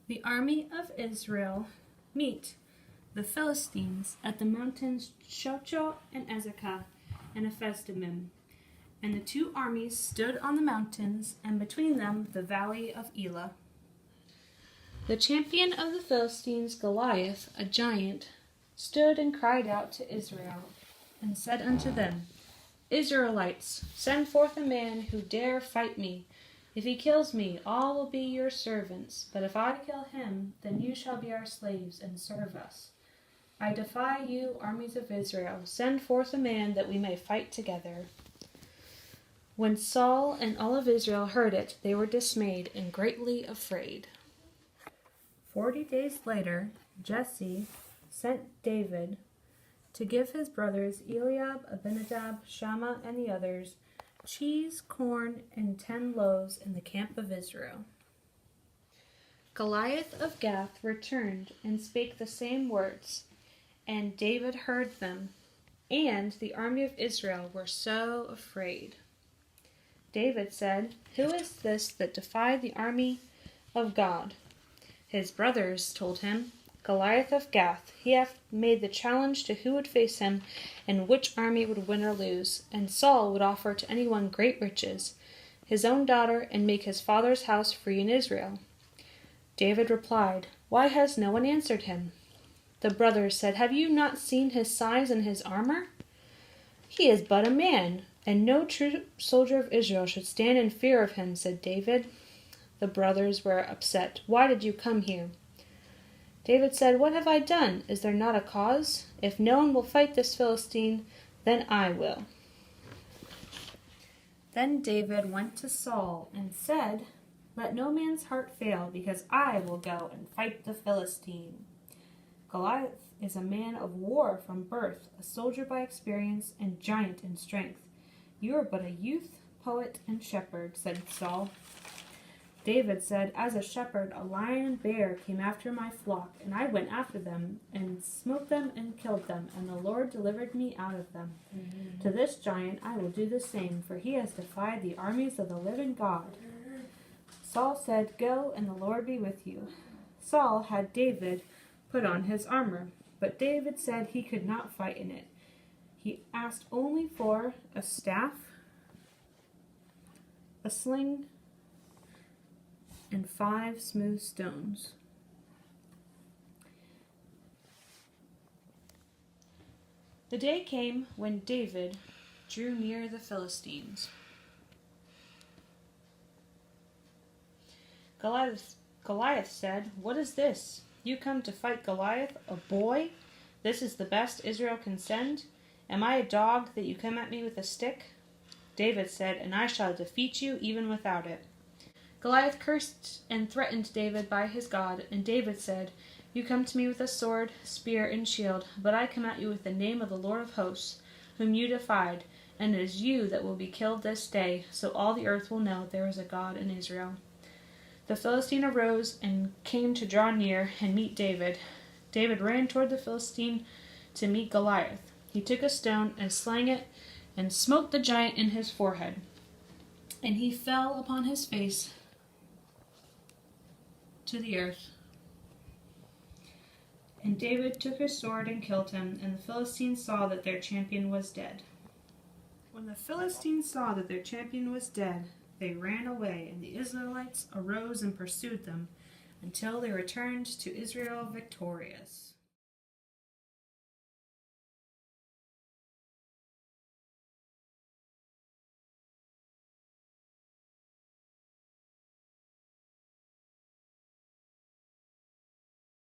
The army of Israel meet the Philistines at the mountains Shocho and Ezekah and Ephesdammim. And the two armies stood on the mountains, and between them the valley of Elah. The champion of the Philistines, Goliath, a giant, stood and cried out to Israel, and said unto them, Israelites, send forth a man who dare fight me. If he kills me, all will be your servants, but if I kill him, then you shall be our slaves and serve us. I defy you, armies of Israel, send forth a man that we may fight together. When Saul and all of Israel heard it, they were dismayed and greatly afraid. 40 days later, Jesse sent David to give his brothers Eliab, Abinadab, Shammah, and the others cheese, corn, and 10 loaves in the camp of Israel. Goliath of Gath returned and spake the same words, and David heard them, and the army of Israel were so afraid. David said, Who is this that defied the army of God? His brothers told him, Goliath of Gath. He hath made the challenge to who would face him, and which army would win or lose. And Saul would offer to anyone great riches, his own daughter, and make his father's house free in Israel. David replied, Why has no one answered him? The brothers said, Have you not seen his size and his armor? He is but a man, and no true soldier of Israel should stand in fear of him, said David. The brothers were upset. Why did you come here? David said, What have I done? Is there not a cause? If no one will fight this Philistine, then I will. Then David went to Saul and said, Let no man's heart fail, because I will go and fight the Philistine. Goliath is a man of war from birth, a soldier by experience, and giant in strength. You are but a youth, poet, and shepherd, said Saul. David said, As a shepherd, a lion and bear came after my flock, and I went after them, and smote them and killed them, and the Lord delivered me out of them. To this giant I will do the same, for he has defied the armies of the living God. Saul said, Go, and the Lord be with you. Saul had David put on his armor, but David said he could not fight in it. He asked only for a staff, a sling, and 5 smooth stones. The day came when David drew near the Philistines. Goliath said, What is this? You come to fight Goliath, a boy? This is the best Israel can send? Am I a dog that you come at me with a stick? David said, And I shall defeat you even without it. Goliath cursed and threatened David by his God, and David said, You come to me with a sword, spear, and shield, but I come at you with the name of the Lord of hosts, whom you defied, and it is you that will be killed this day, so all the earth will know there is a God in Israel. The Philistine arose and came to draw near and meet David. David ran toward the Philistine to meet Goliath. He took a stone and slang it and smote the giant in his forehead, and he fell upon his face to the earth. And David took his sword and killed him, and the Philistines saw that their champion was dead. When the Philistines saw that their champion was dead, they ran away, and the Israelites arose and pursued them until they returned to Israel victorious.